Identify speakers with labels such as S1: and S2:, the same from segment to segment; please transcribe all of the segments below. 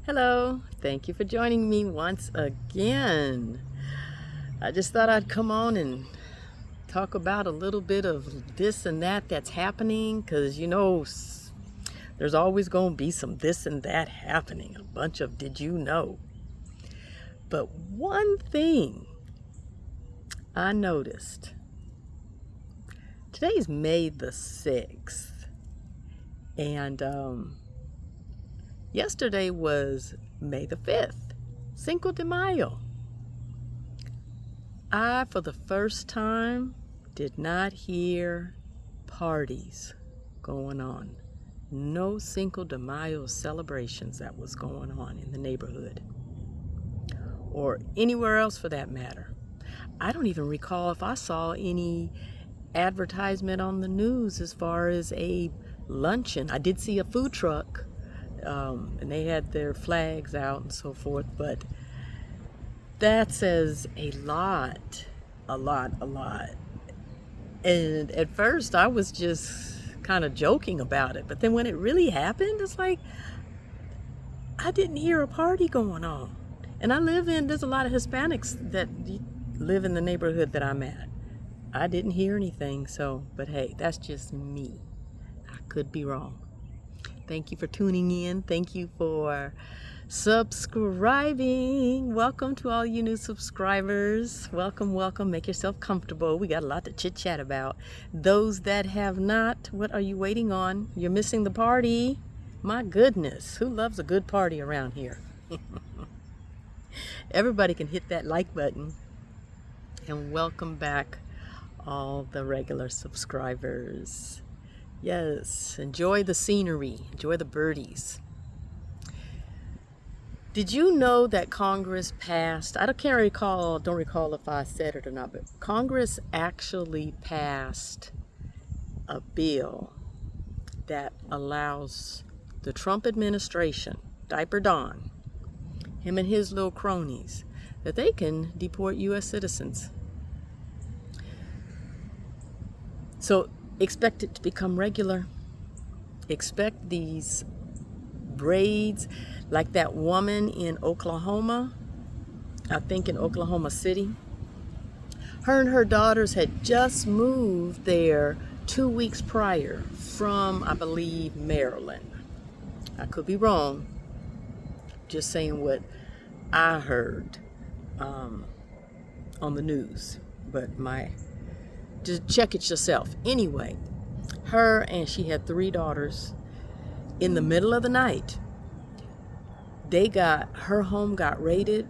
S1: Hello, thank you for joining me once again. I just thought I'd come on and talk about a little bit of this and that that's happening because there's always going to be some this and that happening, a bunch of did you know. But one thing I noticed, today's May the 6th, and yesterday was May the 5th, Cinco de Mayo. I, for the first time, did not hear parties going on. No Cinco de Mayo celebrations that was going on in the neighborhood, or anywhere else for that matter. I don't even recall if I saw any advertisement on the news as far as a luncheon. I did see a food truck, and they had their flags out and so forth, but that says a lot. And at first I was just kind of joking about it, but then when it really happened, it's like I didn't hear a party going on. And there's a lot of Hispanics that live in the neighborhood that I'm at. I didn't hear anything, but hey, that's just me. I could be wrong. Thank you for tuning in. Thank you for subscribing. Welcome to all you new subscribers. Welcome. Make yourself comfortable. We got a lot to chit chat about. Those that have not, what are you waiting on? You're missing the party. My goodness, who loves a good party around here? Everybody can hit that like button. And welcome back all the regular subscribers. Yes, enjoy the scenery, enjoy the birdies. Did you know that Congress passed, don't recall if I said it or not, but Congress actually passed a bill that allows the Trump administration, Diaper Don, him and his little cronies, that they can deport U.S. citizens. So expect it to become regular. Expect these braids, like that woman in Oklahoma, I think in Oklahoma City. Her and her daughters had just moved there 2 weeks prior from, I believe, Maryland. I could be wrong. Just saying what I heard on the news. But just check it yourself. Anyway, she had 3 daughters. In the middle of the night, her home got raided,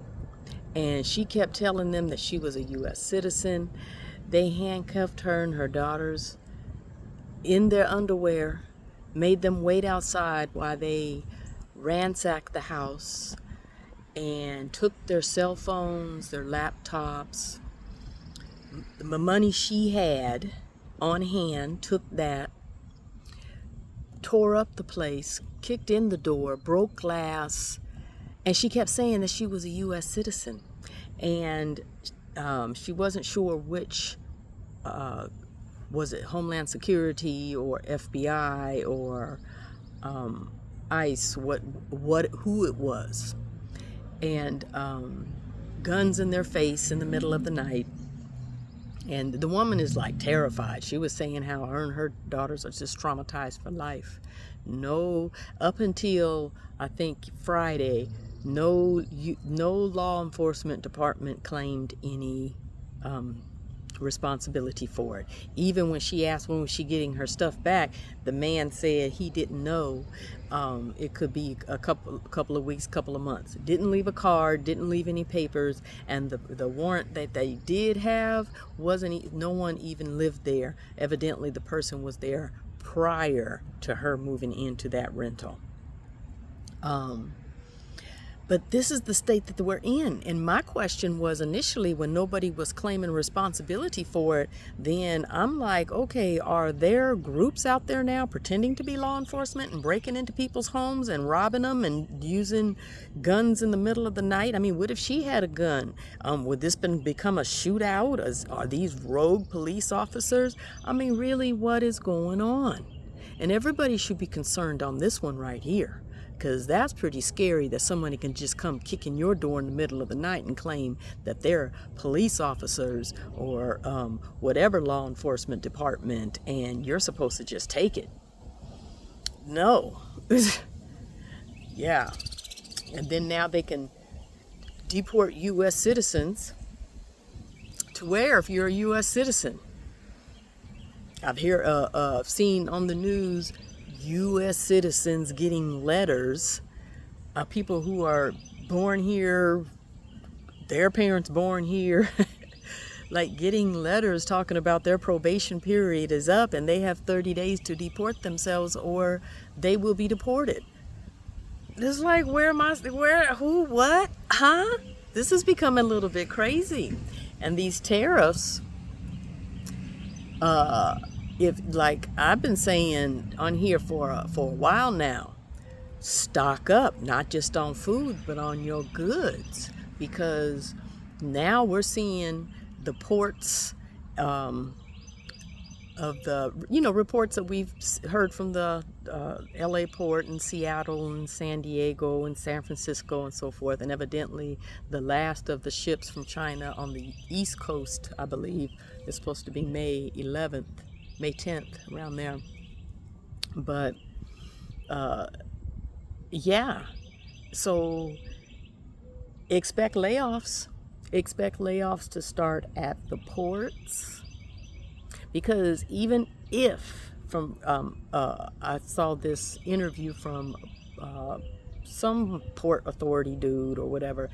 S1: and she kept telling them that she was a U.S. citizen. They handcuffed her and her daughters in their underwear, made them wait outside while they ransacked the house and took their cell phones, their laptops, the money she had on hand, took that, tore up the place, kicked in the door, broke glass, and she kept saying that she was a U.S. citizen. And she wasn't sure which, was it Homeland Security or FBI or ICE, who it was. And guns in their face in the middle of the night. And the woman is like terrified. She was saying how her and her daughters are just traumatized for life. No, up until I think Friday, no law enforcement department claimed any responsibility for it. Even when she asked when was she getting her stuff back, the man said he didn't know. It could be a couple of weeks, couple of months. Didn't leave a card, didn't leave any papers, and the warrant that they did have no one even lived there. Evidently the person was there prior to her moving into that rental. But this is the state that we're in. And my question was initially, when nobody was claiming responsibility for it, then I'm like, okay, are there groups out there now pretending to be law enforcement and breaking into people's homes and robbing them and using guns in the middle of the night? I mean, what if she had a gun? Would this become a shootout? Are these rogue police officers? I mean, really, what is going on? And everybody should be concerned on this one right here. because that's pretty scary that somebody can just come kick in your door in the middle of the night and claim that they're police officers or whatever law enforcement department, and you're supposed to just take it. No. Yeah. And then now they can deport U.S. citizens to where if you're a U.S. citizen? I've seen on the news U.S. citizens getting letters, people who are born here, their parents born here, like getting letters talking about their probation period is up and they have 30 days to deport themselves or they will be deported. It's like, who, what, huh? This is becoming a little bit crazy. And these tariffs, if, like I've been saying on here for a while now, stock up, not just on food, but on your goods, because now we're seeing the ports of the, reports that we've heard from the LA port and Seattle and San Diego and San Francisco and so forth. And evidently the last of the ships from China on the East Coast, I believe, is supposed to be May 11th, May 10th, around there. But yeah, so expect layoffs. Expect layoffs to start at the ports, because even if I saw this interview from some port authority dude or whatever.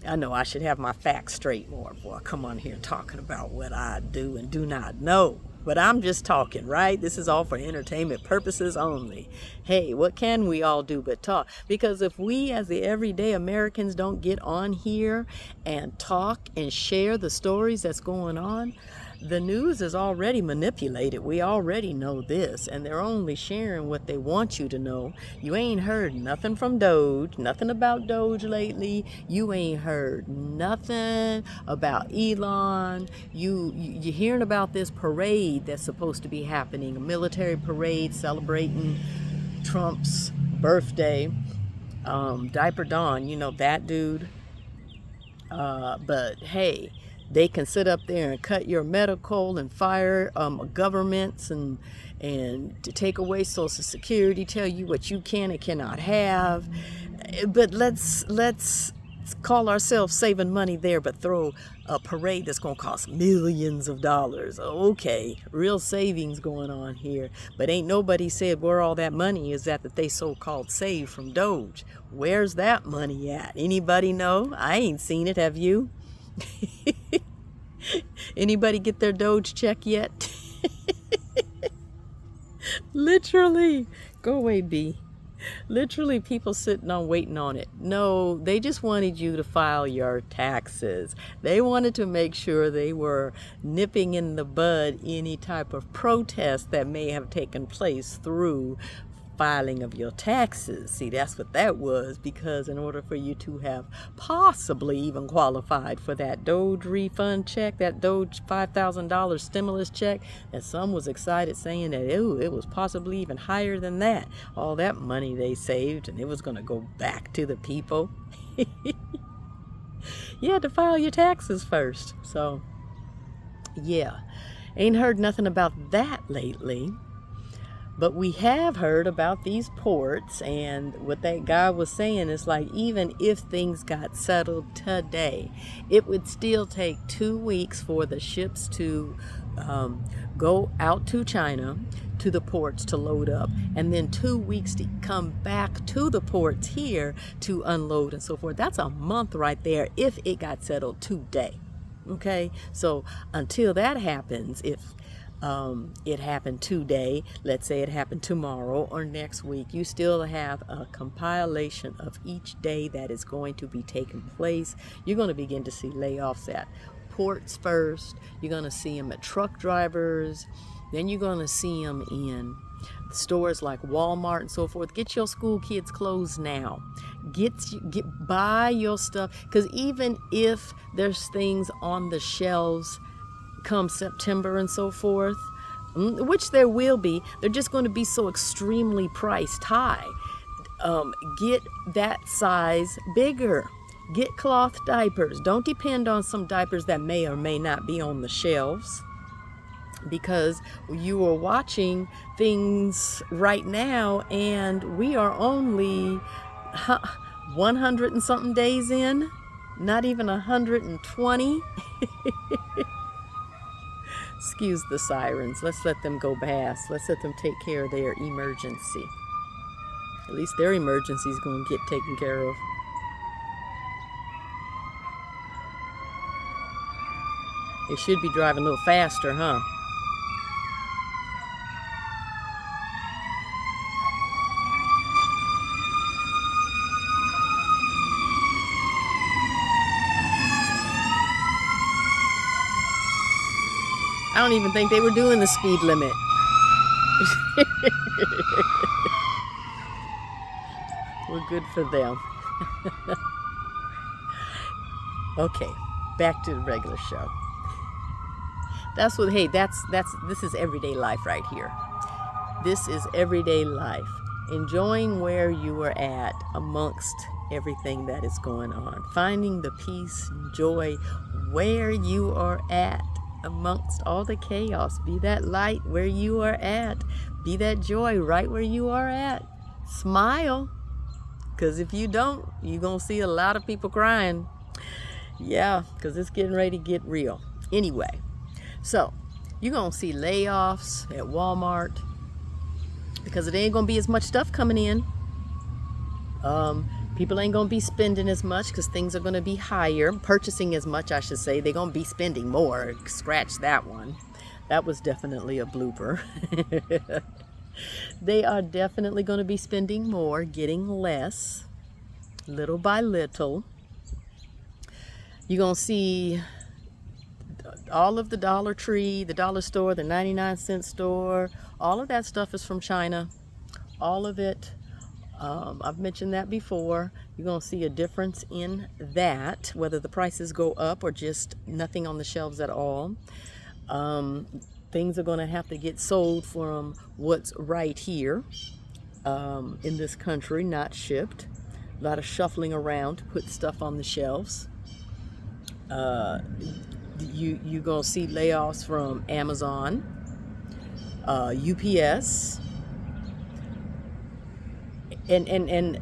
S1: I know I should have my facts straight more. Boy, I come on here talking about what I do and do not know. But I'm just talking, right? This is all for entertainment purposes only. Hey, what can we all do but talk? Because if we as the everyday Americans don't get on here and talk and share the stories that's going on, the news is already manipulated. We already know this, and they're only sharing what they want you to know. You ain't heard nothing from Doge, nothing about Doge lately. You ain't heard nothing about Elon. You're hearing about this parade that's supposed to be happening, a military parade celebrating Trump's birthday. Diaper Dawn, that dude. But hey, they can sit up there and cut your medical and fire governments and to take away Social Security, tell you what you can and cannot have. But let's call ourselves saving money there, but throw a parade that's going to cost millions of dollars. Okay, real savings going on here. But ain't nobody said where all that money is at that they so-called saved from Doge. Where's that money at? Anybody know? I ain't seen it. Have you? Anybody get their Doge check yet? Literally. Go away, B. Literally, people sitting on waiting on it. No, they just wanted you to file your taxes. They wanted to make sure they were nipping in the bud any type of protest that may have taken place through filing of your taxes. See, that's what that was, because in order for you to have possibly even qualified for that Doge refund check, that Doge $5,000 stimulus check, and some was excited saying that it was possibly even higher than that, all that money they saved, and it was going to go back to the people. You had to file your taxes first. So yeah, ain't heard nothing about that lately. But we have heard about these ports, and what that guy was saying is like, even if things got settled today, it would still take 2 weeks for the ships to go out to China, to the ports to load up, and then 2 weeks to come back to the ports here to unload and so forth. That's a month right there if it got settled today. Okay, so until that happens, if it happened today, let's say it happened tomorrow or next week, you still have a compilation of each day that is going to be taking place. You're going to begin to see layoffs at ports first. You're going to see them at truck drivers. Then you're going to see them in stores like Walmart and so forth. Get your school kids clothes now. Buy your stuff, because even if there's things on the shelves come September and so forth, which there will be, they're just going to be so extremely priced high. get that size bigger. Get cloth diapers. Don't depend on some diapers that may or may not be on the shelves, because you are watching things right now and we are only 100 and something days in, not even 120. Excuse the sirens. Let's let them go past. Let's let them take care of their emergency. At least their emergency is going to get taken care of. They should be driving a little faster, huh? I don't even think they were doing the speed limit. We're good for them. Okay, back to the regular show. That's what, hey, this is everyday life right here. This is everyday life. Enjoying where you are at amongst everything that is going on. Finding the peace and joy where you are at amongst all the chaos. Be that light where you are at. Be that joy right where you are at. Smile. Because if you don't, you're going to see a lot of people crying. Yeah, because it's getting ready to get real. Anyway, so you're going to see layoffs at Walmart because it ain't going to be as much stuff coming in. People ain't going to be spending as much because things are going to be higher. Purchasing as much, I should say. They're going to be spending more. Scratch that one. That was definitely a blooper. They are definitely going to be spending more, getting less, little by little. You're going to see all of the Dollar Tree, the dollar store, the 99-cent store, all of that stuff is from China. All of it. I've mentioned that before. You're going to see a difference in that, whether the prices go up or just nothing on the shelves at all. Things are going to have to get sold from what's right here in this country, not shipped. A lot of shuffling around to put stuff on the shelves. You're going to see layoffs from Amazon, UPS, and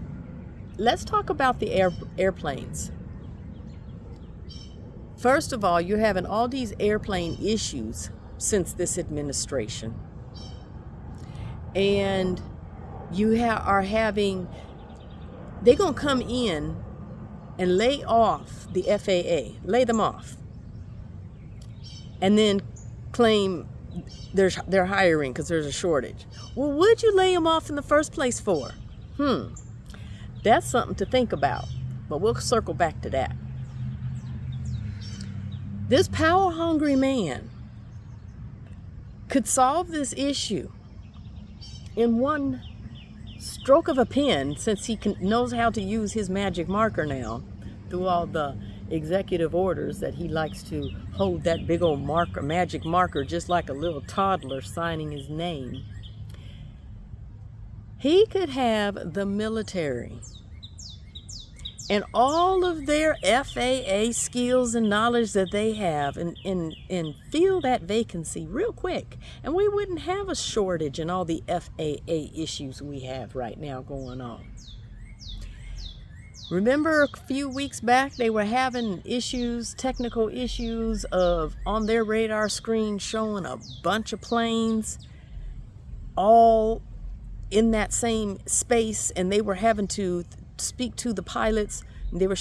S1: let's talk about the airplanes. First of all, you're having all these airplane issues since this administration, and you are having, they're going to come in and lay off the FAA, lay them off, and then claim they're hiring because there's a shortage. Well, what'd you lay them off in the first place for? That's something to think about, but we'll circle back to that. This power-hungry man could solve this issue in one stroke of a pen, since he knows how to use his magic marker now through all the executive orders that he likes to hold that big old marker, magic marker, just like a little toddler signing his name. He could have the military and all of their FAA skills and knowledge that they have and fill that vacancy real quick. And we wouldn't have a shortage in all the FAA issues we have right now going on. Remember a few weeks back they were having issues, technical issues of on their radar screen showing a bunch of planes all in that same space, and they were having to speak to the pilots, and they were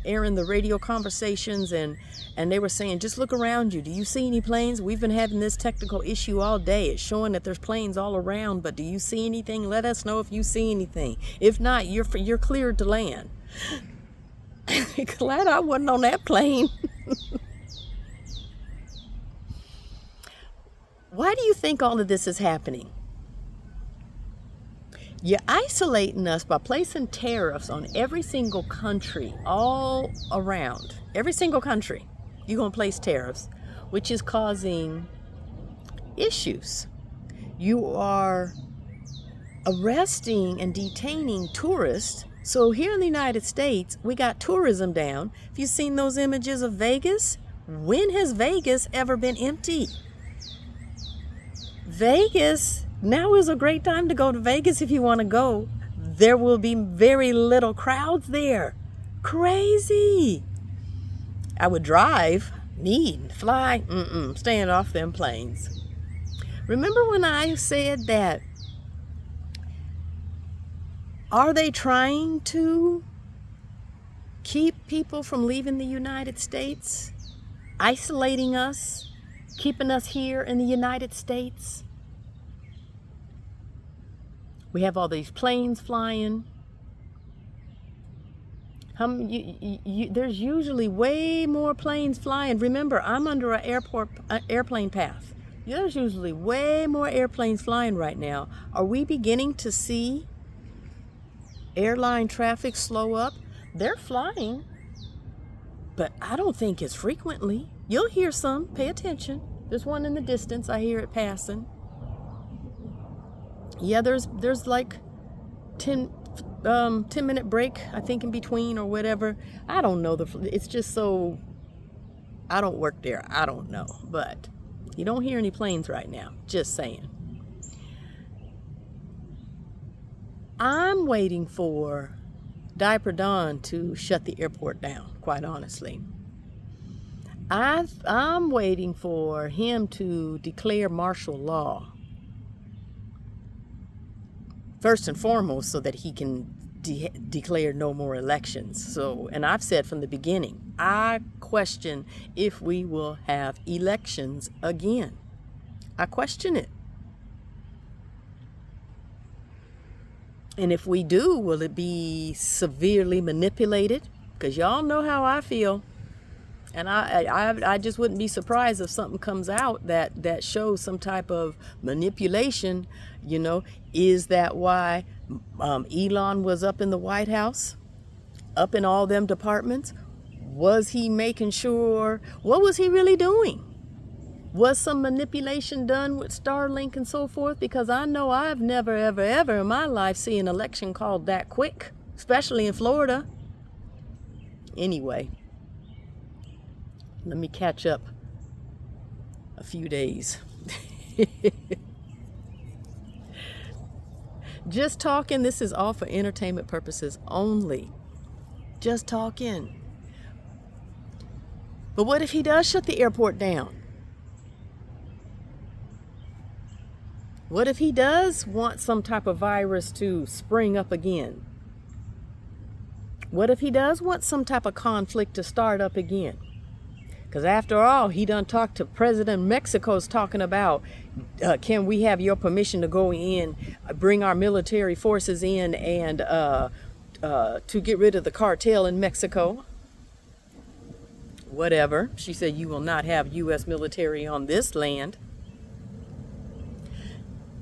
S1: airing the radio conversations, and they were saying, just look around you. Do you see any planes? We've been having this technical issue all day. It's showing that there's planes all around, but do you see anything? Let us know if you see anything. If not, you're cleared to land. Glad I wasn't on that plane. Why do you think all of this is happening? You're isolating us by placing tariffs on every single country all around. Every single country, you're going to place tariffs, which is causing issues. You are arresting and detaining tourists. So here in the United States, we got tourism down. Have you seen those images of Vegas? When has Vegas ever been empty? Vegas, now is a great time to go to Vegas if you want to go. There will be very little crowds there. Crazy. I would drive, fly, staying off them planes. Remember when I said that, are they trying to keep people from leaving the United States? Isolating us? Keeping us here in the United States? We have all these planes flying. There's usually way more planes flying. Remember, I'm under an airplane path. There's usually way more airplanes flying right now. Are we beginning to see airline traffic slow up? They're flying, but I don't think it's frequently. You'll hear some. Pay attention. There's one in the distance. I hear it passing. Yeah, there's like 10-minute break, I think, in between or whatever. I don't know. It's just so, I don't work there. I don't know. But you don't hear any planes right now. Just saying. I'm waiting for Diaper Don to shut the airport down, quite honestly. I'm waiting for him to declare martial law. First and foremost, so that he can declare no more elections. And I've said from the beginning, I question if we will have elections again. I question it. And if we do, will it be severely manipulated? Because y'all know how I feel. And I just wouldn't be surprised if something comes out that shows some type of manipulation. Is that why Elon was up in the White House, up in all them departments? Was he making sure? What was he really doing? Was some manipulation done with Starlink and so forth? Because I know I've never, ever, ever in my life seen an election called that quick, especially in Florida. Anyway, let me catch up a few days. Just talking. This is all for entertainment purposes only. Just talking. But what if he does shut the airport down? What if he does want some type of virus to spring up again? What if he does want some type of conflict to start up again? Because after all, he done talked to President Mexico's talking about, can we have your permission to go in, bring our military forces in and to get rid of the cartel in Mexico? Whatever. She said, you will not have U.S. military on this land.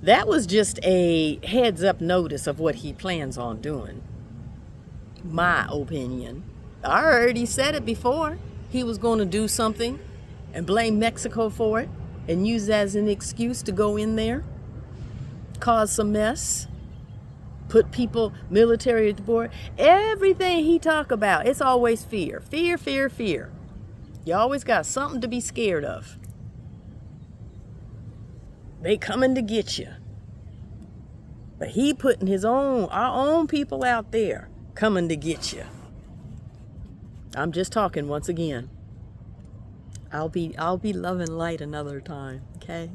S1: That was just a heads up notice of what he plans on doing. My opinion. I already said it before. He was going to do something and blame Mexico for it and use that as an excuse to go in there, cause some mess, put people, military at the board. Everything he talk about, it's always fear. Fear, fear, fear. You always got something to be scared of. They coming to get you. But he putting our own people out there coming to get you. I'm just talking once again. I'll be loving light another time, okay?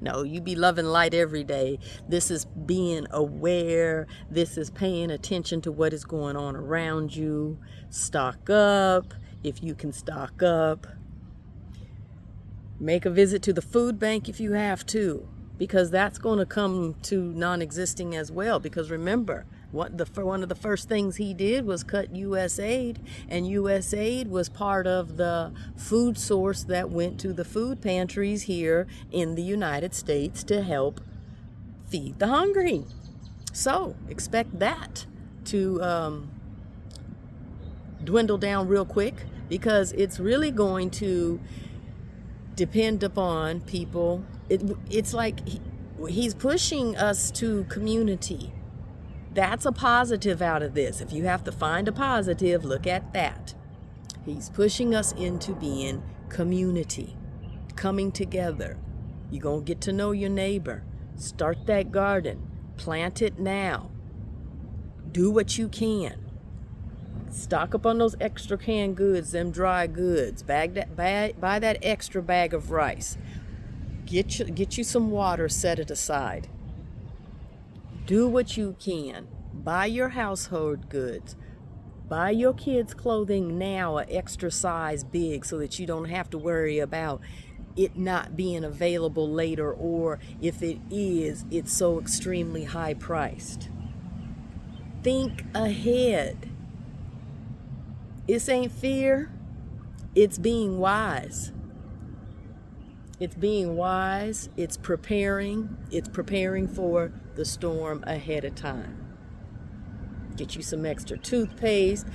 S1: No, you be loving light every day. This is being aware. This is paying attention to what is going on around you. Stock up if you can stock up. Make a visit to the food bank if you have to, because that's going to come to non-existing as well. Because remember, one of the first things he did was cut U.S. aid, and U.S. aid was part of the food source that went to the food pantries here in the United States to help feed the hungry. So expect that to dwindle down real quick, because it's really going to depend upon people. It's like he's pushing us to community. That's a positive out of this. If you have to find a positive, look at that. He's pushing us into being community, coming together. You're going to get to know your neighbor. Start that garden. Plant it now. Do what you can. Stock up on those extra canned goods, them dry goods. Buy that extra bag of rice. Get you some water, set it aside. Do what you can. Buy your household goods. Buy your kids' clothing now an extra size big so that you don't have to worry about it not being available later, or if it is, it's so extremely high priced. Think ahead. This ain't fear, it's being wise. It's being wise, it's preparing for the storm ahead of time. Get you some extra toothpaste.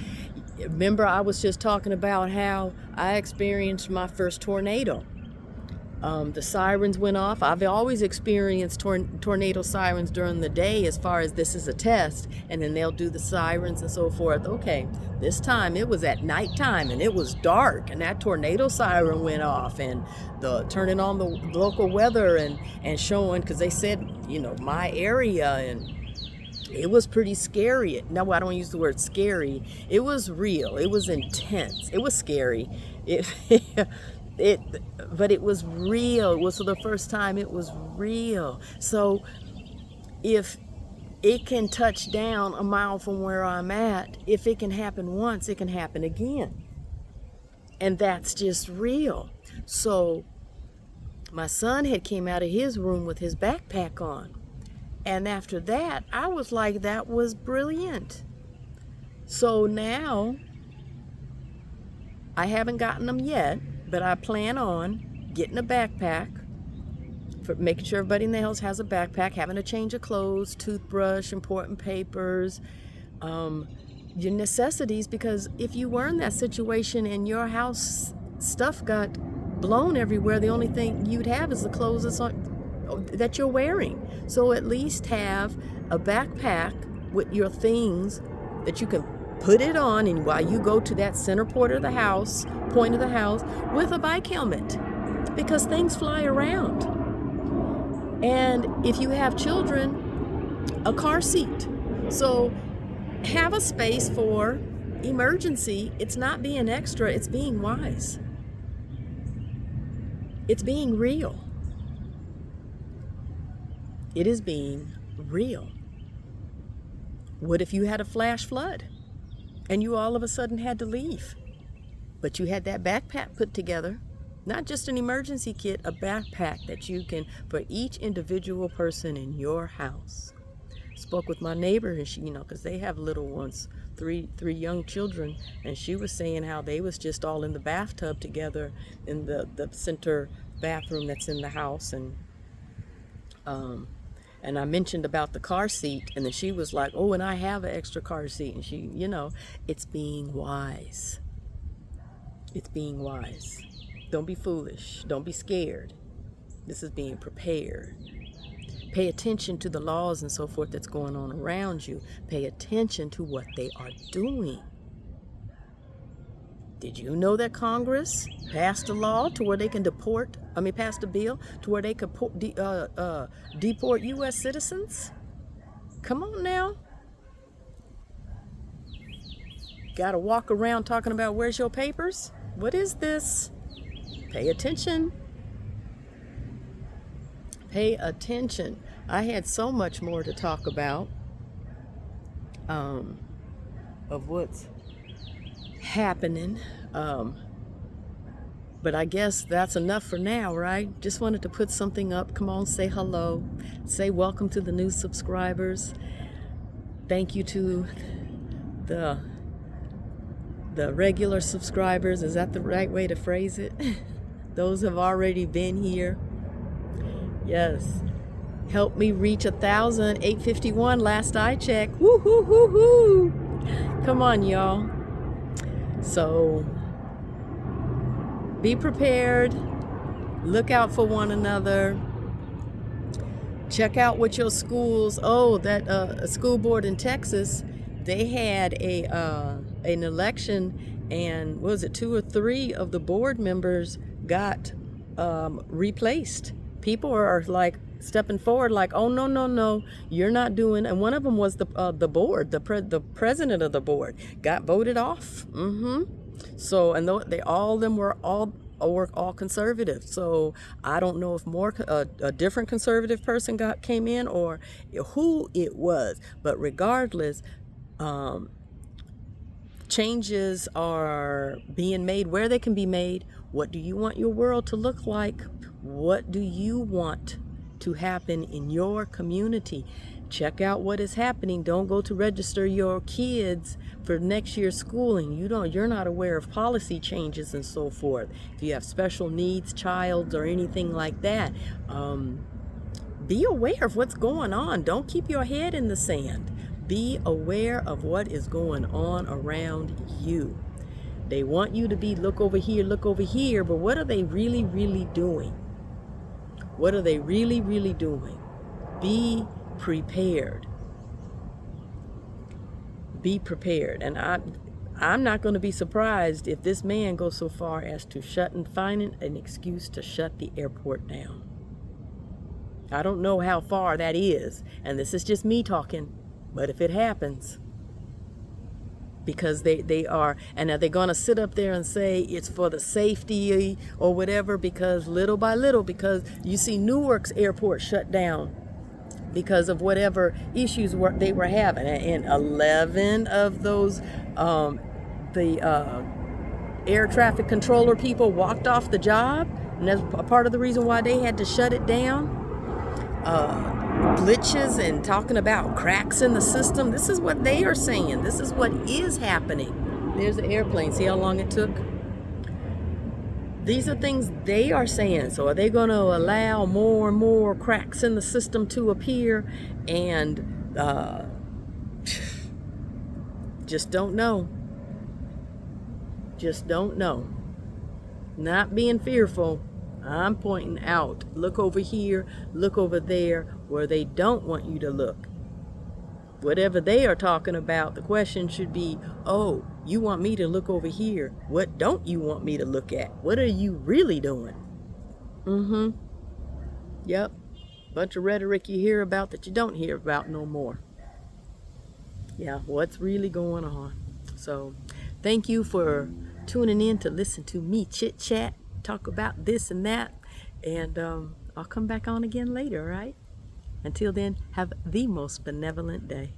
S1: Remember, I was just talking about how I experienced my first tornado. The sirens went off. I've always experienced tornado sirens during the day, as far as this is a test, and then they'll do the sirens and so forth. Okay, this time it was at nighttime and it was dark, and that tornado siren went off, and turning on the local weather and showing, because they said, my area, and it was pretty scary. No, I don't use the word scary. It was real. It was intense. It was scary. But it was real. It was for the first time. It was real. So if it can touch down a mile from where I'm at, if it can happen once, it can happen again. And that's just real. So my son had came out of his room with his backpack on. And after that, I was like, that was brilliant. So now, I haven't gotten them yet, but I plan on getting a backpack, for making sure everybody in the house has a backpack, having a change of clothes, toothbrush, important papers, your necessities, because if you were in that situation and your house stuff got blown everywhere, the only thing you'd have is the clothes that you're wearing. So at least have a backpack with your things that you can put it on, and while you go to that center point of the house, with a bike helmet, because things fly around. And if you have children, a car seat. So have a space for emergency. It's not being extra, it's being wise. It's being real. It is being real. What if you had a flash flood and you all of a sudden had to leave, but you had that backpack put together? Not just an emergency kit, a backpack that you can, for each individual person in your house. Spoke with my neighbor, and she, because they have little ones, three young children, and she was saying how they was just all in the bathtub together in the center bathroom that's in the house, and I mentioned about the car seat, and then she was like, oh, and I have an extra car seat, and she, it's being wise. It's being wise. Don't be foolish. Don't be scared. This is being prepared. Pay attention to the laws and so forth that's going on around you. Pay attention to what they are doing. Did you know that Congress passed a law to where they can passed a bill to where they could deport U.S. citizens? Come on now. Got to walk around talking about where's your papers? What is this? Pay attention. Pay attention. I had so much more to talk about of what's happening. But I guess that's enough for now, right? Just wanted to put something up. Come on, say hello. Say welcome to the new subscribers. Thank you to the regular subscribers. Is that the right way to phrase it? Those have already been here. Yes. Help me reach 1,000, 851 last I checked. Woo hoo hoo hoo. Come on, y'all. So be prepared. Look out for one another. check out what your schools. Oh, that a school board in Texas, they had an election, and what was it, 2 or 3 of the board members got replaced. People are like stepping forward, like, oh no, no, no, you're not doing. And one of them was the board, the president of the board got voted off. So, and they all of them were all conservative. So I don't know if a different conservative person came in, or who it was. But regardless, changes are being made where they can be made. What do you want your world to look like? What do you want to happen in your community? Check out what is happening. Don't go to register your kids for next year's schooling. You're not aware of policy changes and so forth. If you have special needs child or anything like that, be aware of what's going on. Don't keep your head in the sand. Be aware of what is going on around you. They want you to be look over here, but what are they really, really doing? What are they really, really doing? Be prepared. Be prepared. And I'm not going to be surprised if this man goes so far as to find an excuse to shut the airport down. I don't know how far that is, and this is just me talking, but if it happens, because they are, and are they going to sit up there and say it's for the safety or whatever? Because little by little, because you see Newark's airport shut down because of whatever issues they were having, and 11 of those the air traffic controller people walked off the job, and that's a part of the reason why they had to shut it down. Glitches and talking about cracks in the system. This is what they are saying. This is what is happening. There's the airplane. See how long it took? These are things they are saying. So are they going to allow more and more cracks in the system to appear? And just don't know. Just don't know. Not being fearful. I'm pointing out, look over here, look over there, where they don't want you to look. Whatever they are talking about, the question should be, oh, you want me to look over here. What don't you want me to look at? What are you really doing? Yep. Bunch of rhetoric you hear about that you don't hear about no more. Yeah, what's really going on? So, thank you for tuning in to listen to me chit-chat, talk about this and that, and I'll come back on again later, all right? Until then, have the most benevolent day.